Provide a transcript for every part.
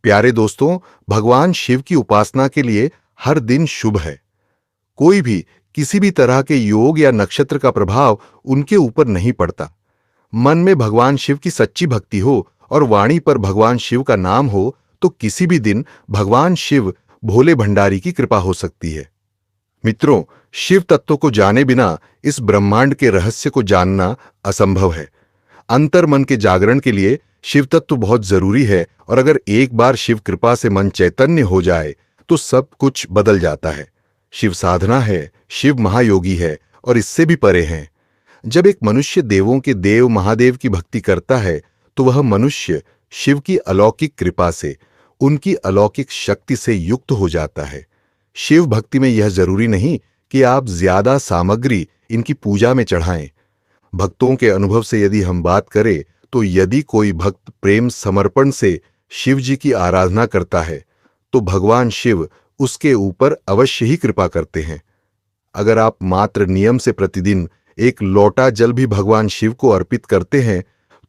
प्यारे दोस्तों, भगवान शिव की उपासना के लिए हर दिन शुभ है। कोई भी किसी भी तरह के योग या नक्षत्र का प्रभाव उनके ऊपर नहीं पड़ता। मन में भगवान शिव की सच्ची भक्ति हो और वाणी पर भगवान शिव का नाम हो तो किसी भी दिन भगवान शिव भोले भंडारी की कृपा हो सकती है। मित्रों, शिव तत्व को जाने बिना इस ब्रह्मांड के रहस्य को जानना असंभव है। अंतर मन के जागरण के लिए शिव तत्व बहुत जरूरी है और अगर एक बार शिव कृपा से मन चैतन्य हो जाए तो सब कुछ बदल जाता है। शिव साधना है, शिव महायोगी है और इससे भी परे हैं। जब एक मनुष्य देवों के देव महादेव की भक्ति करता है तो वह मनुष्य शिव की अलौकिक कृपा से, उनकी अलौकिक शक्ति से युक्त हो जाता है। शिव भक्ति में यह जरूरी नहीं कि आप ज्यादा सामग्री इनकी पूजा में चढ़ाएं। भक्तों के अनुभव से यदि हम बात करें तो यदि कोई भक्त प्रेम समर्पण से शिव जी की आराधना करता है तो भगवान शिव उसके ऊपर अवश्य ही कृपा करते हैं। अगर आप मात्र नियम से प्रतिदिन एक लोटा जल भी भगवान शिव को अर्पित करते हैं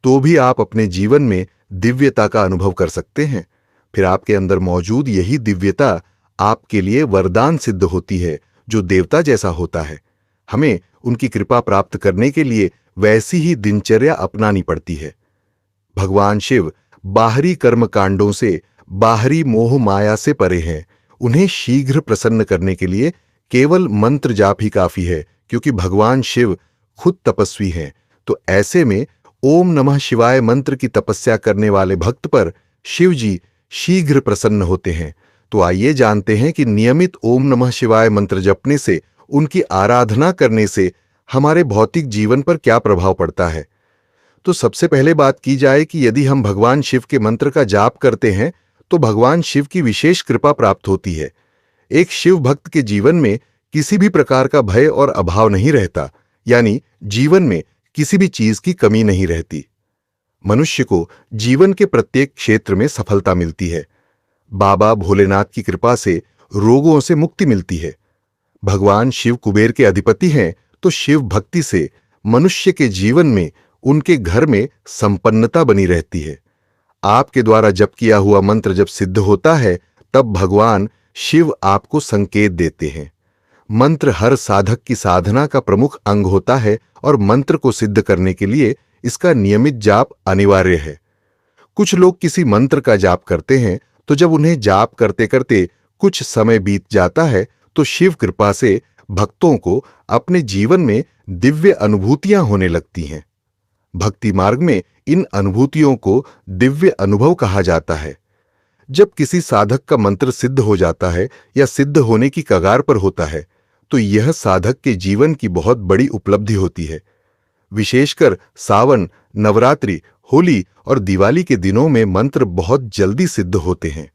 तो भी आप अपने जीवन में दिव्यता का अनुभव कर सकते हैं। फिर आपके अंदर मौजूद यही दिव्यता आपके लिए वरदान सिद्ध होती है जो देवता जैसा होता है। हमें उनकी कृपा प्राप्त करने के लिए वैसी ही दिनचर्या अपनानी पड़ती है। भगवान शिव बाहरी कर्म कांडों से, बाहरी मोह माया से परे हैं। उन्हें शीघ्र प्रसन्न करने के लिए केवल मंत्र जाप ही काफी है, क्योंकि भगवान शिव खुद तपस्वी हैं। तो ऐसे में ओम नमः शिवाय मंत्र की तपस्या करने वाले भक्त पर शिव जी शीघ्र प्रसन्न होते हैं। तो आइए जानते हैं कि नियमित ओम नमः शिवाय मंत्र जपने से, उनकी आराधना करने से हमारे भौतिक जीवन पर क्या प्रभाव पड़ता है। तो सबसे पहले बात की जाए कि यदि हम भगवान शिव के मंत्र का जाप करते हैं तो भगवान शिव की विशेष कृपा प्राप्त होती है। एक शिव भक्त के जीवन में किसी भी प्रकार का भय और अभाव नहीं रहता, यानी जीवन में किसी भी चीज की कमी नहीं रहती। मनुष्य को जीवन के प्रत्येक क्षेत्र में सफलता मिलती है। बाबा भोलेनाथ की कृपा से रोगों से मुक्ति मिलती है। भगवान शिव कुबेर के अधिपति हैं, तो शिव भक्ति से मनुष्य के जीवन में, उनके घर में संपन्नता बनी रहती है। आपके द्वारा जप किया हुआ मंत्र जब सिद्ध होता है तब भगवान शिव आपको संकेत देते हैं। मंत्र हर साधक की साधना का प्रमुख अंग होता है और मंत्र को सिद्ध करने के लिए इसका नियमित जाप अनिवार्य है। कुछ लोग किसी मंत्र का जाप करते हैं तो जब उन्हें जाप करते करते कुछ समय बीत जाता है तो शिव कृपा से भक्तों को अपने जीवन में दिव्य अनुभूतियां होने लगती हैं। भक्ति मार्ग में इन अनुभूतियों को दिव्य अनुभव कहा जाता है। जब किसी साधक का मंत्र सिद्ध हो जाता है या सिद्ध होने की कगार पर होता है तो यह साधक के जीवन की बहुत बड़ी उपलब्धि होती है। विशेषकर सावन, नवरात्रि, होली और दिवाली के दिनों में मंत्र बहुत जल्दी सिद्ध होते हैं।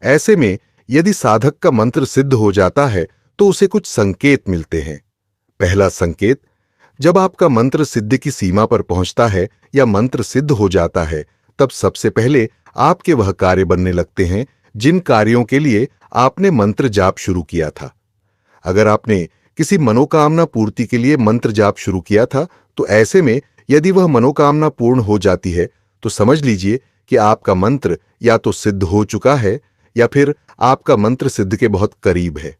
ऐसे में यदि साधक का मंत्र सिद्ध हो जाता है तो उसे कुछ संकेत मिलते हैं। पहला संकेत, जब आपका मंत्र सिद्धि की सीमा पर पहुंचता है या मंत्र सिद्ध हो जाता है तब सबसे पहले आपके वह कार्य बनने लगते हैं जिन कार्यों के लिए आपने मंत्र जाप शुरू किया था। अगर आपने किसी मनोकामना पूर्ति के लिए मंत्र जाप शुरू किया था तो ऐसे में यदि वह मनोकामना पूर्ण हो जाती है तो समझ लीजिए कि आपका मंत्र या तो सिद्ध हो चुका है या फिर आपका मंत्र सिद्ध के बहुत करीब है।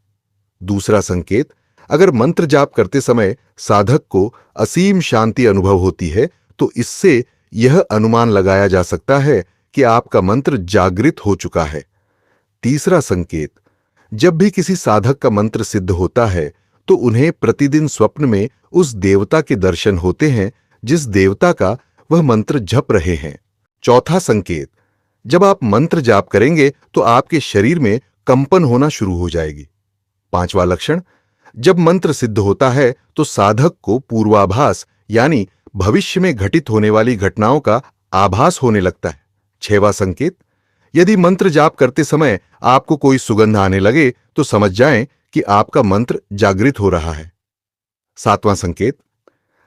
दूसरा संकेत, अगर मंत्र जाप करते समय साधक को असीम शांति अनुभव होती है तो इससे यह अनुमान लगाया जा सकता है कि आपका मंत्र जागृत हो चुका है। तीसरा संकेत, जब भी किसी साधक का मंत्र सिद्ध होता है तो उन्हें प्रतिदिन स्वप्न में उस देवता के दर्शन होते हैं जिस देवता का वह मंत्र जप रहे हैं। चौथा संकेत, जब आप मंत्र जाप करेंगे तो आपके शरीर में कंपन होना शुरू हो जाएगी। पांचवा लक्षण, जब मंत्र सिद्ध होता है तो साधक को पूर्वाभास यानी भविष्य में घटित होने वाली घटनाओं का आभास होने लगता है। छठवां संकेत, यदि मंत्र जाप करते समय आपको कोई सुगंध आने लगे तो समझ जाएं कि आपका मंत्र जागृत हो रहा है। सातवां संकेत,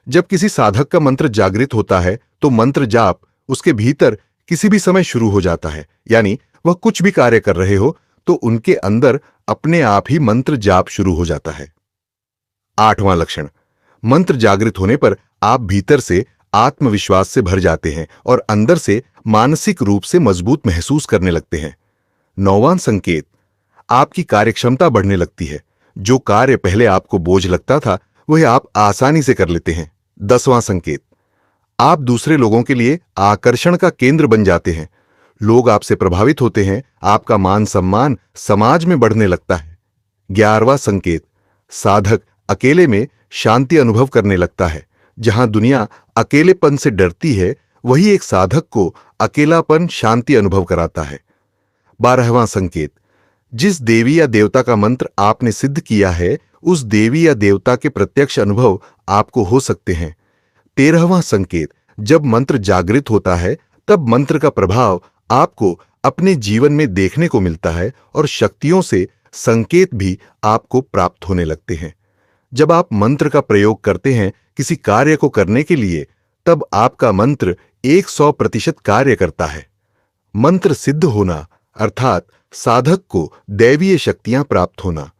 जब किसी साधक का मंत्र जागृत होता है तो मंत्र जाप उसके भीतर किसी भी समय शुरू हो जाता है, यानी वह कुछ भी कार्य कर रहे हो तो उनके अंदर अपने आप ही मंत्र जाप शुरू हो जाता है। आठवां लक्षण, मंत्र जागृत होने पर आप भीतर से आत्मविश्वास से भर जाते हैं और अंदर से मानसिक रूप से मजबूत महसूस करने लगते हैं। 9वां संकेत, आपकी कार्यक्षमता बढ़ने लगती है। जो कार्य पहले आपको बोझ लगता था वह आप आसानी से कर लेते हैं। 10वां संकेत, आप दूसरे लोगों के लिए आकर्षण का केंद्र बन जाते हैं। लोग आपसे प्रभावित होते हैं, आपका मान सम्मान समाज में बढ़ने लगता है। 11वां संकेत, साधक अकेले में शांति अनुभव करने लगता है। जहां दुनिया अकेलेपन से डरती है, वही एक साधक को अकेलापन शांति अनुभव कराता है। 12वां संकेत, जिस देवी या देवता का मंत्र आपने सिद्ध किया है, उस देवी या देवता के प्रत्यक्ष अनुभव आपको हो सकते हैं। 13वां संकेत, जब मंत्र जागृत होता है तब मंत्र का प्रभाव आपको अपने जीवन में देखने को मिलता है और शक्तियों से संकेत भी आपको प्राप्त होने लगते हैं। जब आप मंत्र का प्रयोग करते हैं किसी कार्य को करने के लिए, तब आपका मंत्र 100% कार्य करता है। मंत्र सिद्ध होना अर्थात साधक को दैवीय शक्तियां प्राप्त होना।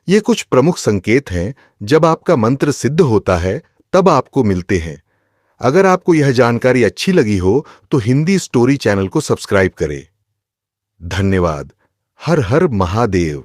ये कुछ प्रमुख संकेत हैं जब आपका मंत्र सिद्ध होता है तब आपको मिलते हैं। अगर आपको यह जानकारी अच्छी लगी हो तो हिंदी स्टोरी चैनल को सब्सक्राइब करें। धन्यवाद। हर हर महादेव।